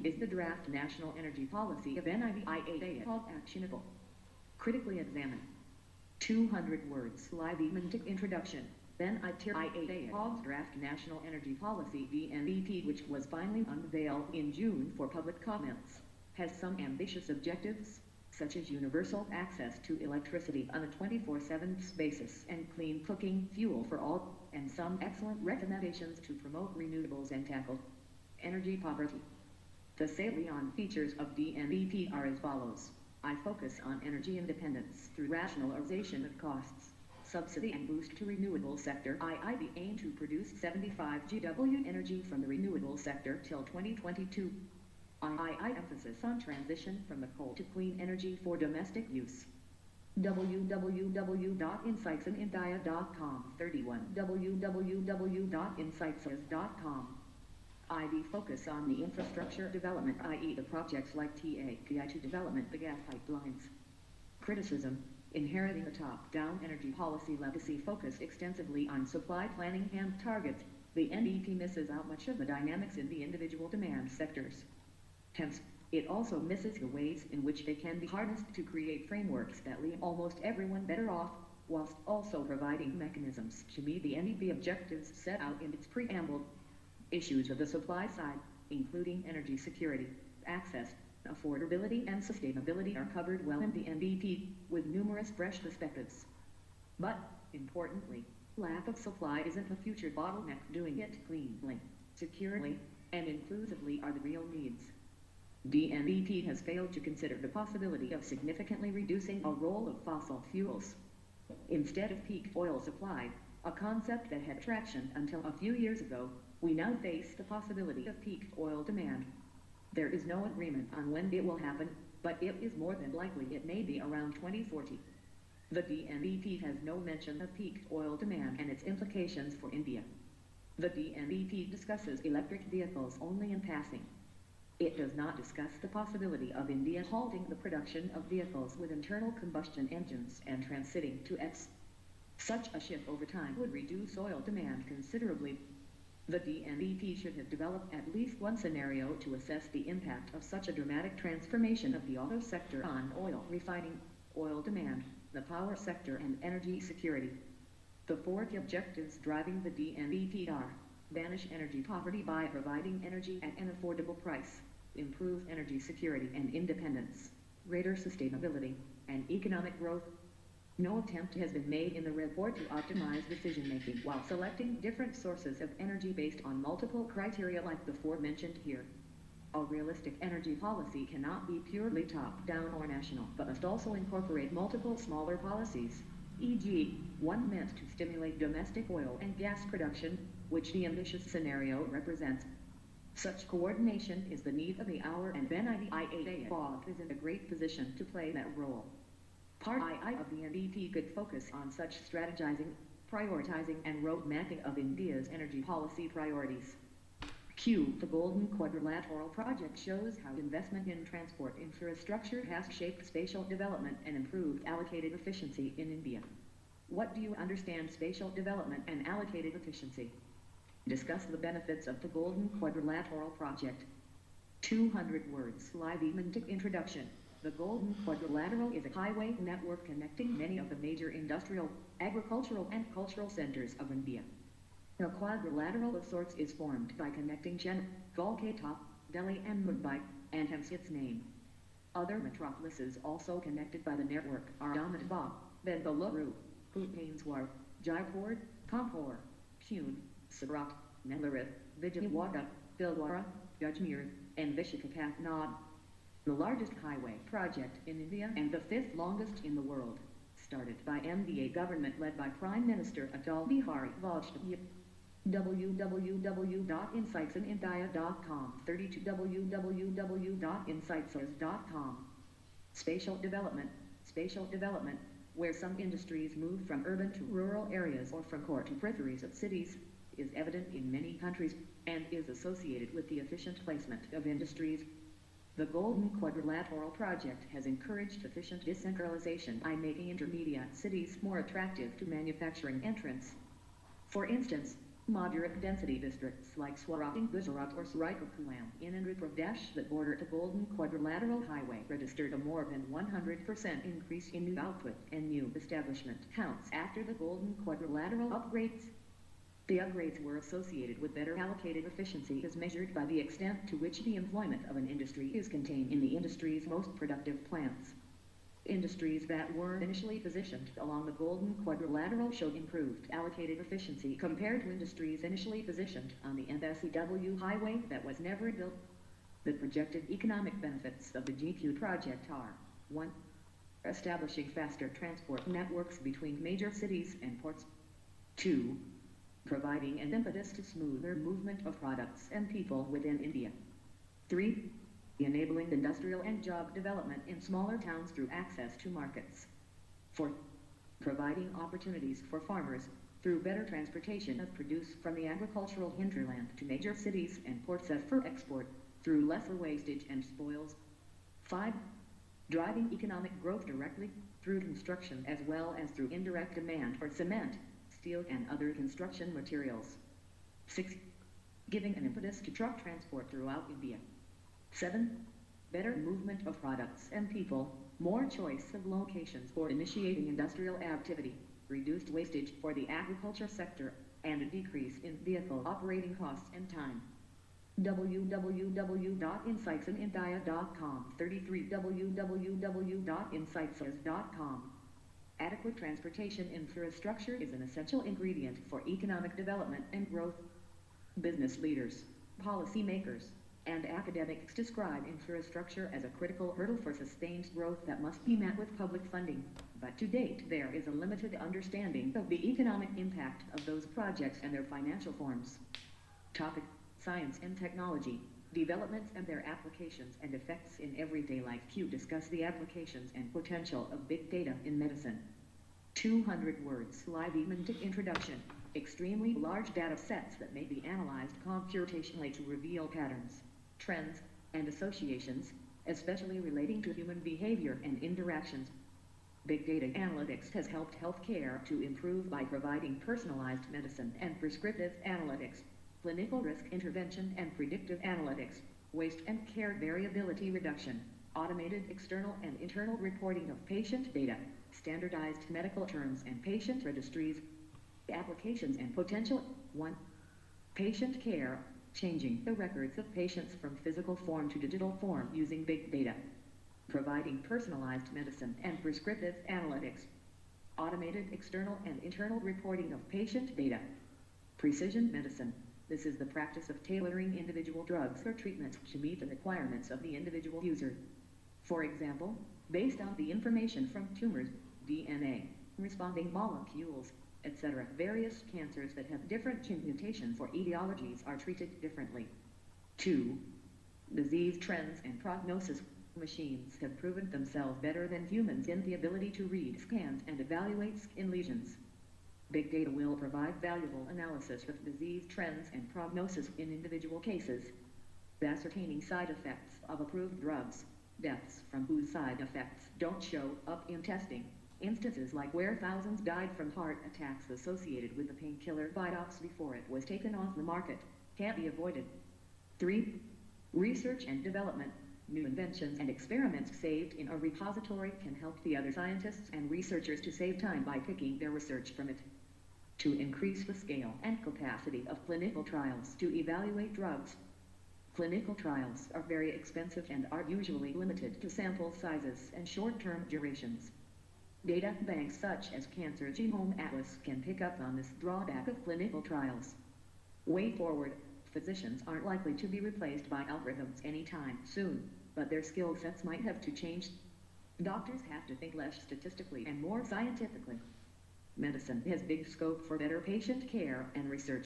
Is the draft national energy policy of NIDIA called actionable? Critically examine. 200 words. Live eventic introduction. Then IAEA's draft national energy policy DNEP, which was finally unveiled in June for public comments, has some ambitious objectives, such as universal access to electricity on a 24/7 basis and clean cooking fuel for all, and some excellent recommendations to promote renewables and tackle energy poverty. The salient features of DNEP are as follows. I focus on energy independence through rationalization of costs, subsidy and boost to renewable sector. I aim to produce 75 GW energy from the renewable sector till 2022. I emphasis on transition from the coal to clean energy for domestic use. www.insightsindia.com 31 www.insightsis.com. I focus on the infrastructure development, i.e. the projects like TAPI to development the gas pipelines. Criticism: inheriting a top-down energy policy legacy focused extensively on supply planning and targets, the NEP misses out much of the dynamics in the individual demand sectors. Hence, it also misses the ways in which they can be harnessed to create frameworks that leave almost everyone better off, whilst also providing mechanisms to meet the NEP objectives set out in its preamble. Issues of the supply side, including energy security, access, affordability and sustainability, are covered well in the NEP, with numerous fresh perspectives. But, importantly, lack of supply isn't a future bottleneck. Doing it cleanly, securely, and inclusively are the real needs. DNEP has failed to consider the possibility of significantly reducing the role of fossil fuels. Instead of peak oil supply, a concept that had traction until a few years ago, we now face the possibility of peak oil demand. There is no agreement on when it will happen, but it is more than likely it may be around 2040. The DNEP has no mention of peak oil demand and its implications for India. The DNEP discusses electric vehicles only in passing. It does not discuss the possibility of India halting the production of vehicles with internal combustion engines and transiting to EVs. Such a shift over time would reduce oil demand considerably. The DNEP should have developed at least one scenario to assess the impact of such a dramatic transformation of the auto sector on oil refining, oil demand, the power sector and energy security. The four key objectives driving the DNEP are: banish energy poverty by providing energy at an affordable price, improve energy security and independence, greater sustainability, and economic growth. No attempt has been made in the report to optimize decision-making while selecting different sources of energy based on multiple criteria like the four mentioned here. A realistic energy policy cannot be purely top-down or national, but must also incorporate multiple smaller policies, e.g., one meant to stimulate domestic oil and gas production, which the ambitious scenario represents. Such coordination is the need of the hour, and NIDIA is in a great position to play that role. Part I of the NEP could focus on such strategizing, prioritizing and road mapping of India's energy policy priorities. Q. The Golden Quadrilateral Project shows how investment in transport infrastructure has shaped spatial development and improved allocated efficiency in India. What do you understand spatial development and allocated efficiency? Discuss the benefits of the Golden Quadrilateral Project. 200 words. Live eventic introduction. The Golden Quadrilateral is a highway network connecting many of the major industrial, agricultural and cultural centers of India. A quadrilateral of sorts is formed by connecting Chennai, Kolkata, Delhi and Mumbai, and hence its name. Other metropolises also connected by the network are Ahmedabad, Bengaluru, Bhubaneswar, Jaipur, Kanpur, Pune, Surat, Nellore, Vijayawada, Bhilwara, Ajmer, and Visakhapatnam. The largest highway project in India and the fifth longest in the world, started by NDA government led by Prime Minister Atal Bihari Vajpayee. www.insightsindia.com 32 www.insightsis.com. Spatial development, where some industries move from urban to rural areas or from core to peripheries of cities, is evident in many countries, and is associated with the efficient placement of industries. The Golden Quadrilateral Project has encouraged efficient decentralization by making intermediate cities more attractive to manufacturing entrants. For instance, Moderate density districts like Swarat in Gujarat or Srikakulam in Andhra Pradesh that border the Golden Quadrilateral Highway registered a more than 100% increase in new output and new establishment counts after the Golden Quadrilateral upgrades. The upgrades were associated with better allocated efficiency as measured by the extent to which the employment of an industry is contained in the industry's most productive plants. Industries that were initially positioned along the Golden Quadrilateral showed improved allocated efficiency compared to industries initially positioned on the NSCW highway that was never built. The projected economic benefits of the GQ project are 1. Establishing faster transport networks between major cities and ports. 2. Providing an impetus to smoother movement of products and people within India. 3. Enabling industrial and job development in smaller towns through access to markets. 4. Providing opportunities for farmers through better transportation of produce from the agricultural hinterland to major cities and ports for export through lesser wastage and spoils. 5. Driving economic growth directly through construction as well as through indirect demand for cement, steel and other construction materials. 6. Giving an impetus to truck transport throughout India. 7. Better movement of products and people, more choice of locations for initiating industrial activity, reduced wastage for the agriculture sector, and a decrease in vehicle operating costs and time. www.insightsindia.com 33 www.insightsis.com. Adequate transportation infrastructure is an essential ingredient for economic development and growth. Business leaders, policymakers, and academics describe infrastructure as a critical hurdle for sustained growth that must be met with public funding, but to date there is a limited understanding of the economic impact of those projects and their financial forms. Topic: Science and technology, developments and their applications and effects in everyday life. Q discuss the applications and potential of big data in medicine. 200 words. Live introduction. Extremely large data sets that may be analyzed computationally to reveal patterns, trends, and associations, especially relating to human behavior and interactions. Big data analytics has helped healthcare to improve by providing personalized medicine and prescriptive analytics, clinical risk intervention and predictive analytics, waste and care variability reduction, automated external and internal reporting of patient data, standardized medical terms and patient registries. Applications and potential. 1. Patient care, changing the records of patients from physical form to digital form using big data. Providing personalized medicine and prescriptive analytics. Automated external and internal reporting of patient data. Precision medicine. This is the practice of tailoring individual drugs or treatments to meet the requirements of the individual user. For example, based on the information from tumors, DNA, responding molecules, etc. Various cancers that have different gene mutations or etiologies are treated differently. 2. Disease trends and prognosis. Machines have proven themselves better than humans in the ability to read scans and evaluate skin lesions. Big data will provide valuable analysis of disease trends and prognosis in individual cases. Ascertaining side effects of approved drugs, deaths from whose side effects don't show up in testing. Instances like where thousands died from heart attacks associated with the painkiller Vitox before it was taken off the market, can't be avoided. 3. Research and development. New inventions and experiments saved in a repository can help the other scientists and researchers to save time by picking their research from it. To increase the scale and capacity of clinical trials to evaluate drugs. Clinical trials are very expensive and are usually limited to sample sizes and short-term durations. Data banks such as Cancer Genome Atlas can pick up on this drawback of clinical trials. Way forward, physicians aren't likely to be replaced by algorithms anytime soon, but their skill sets might have to change. Doctors have to think less statistically and more scientifically. Medicine has big scope for better patient care and research.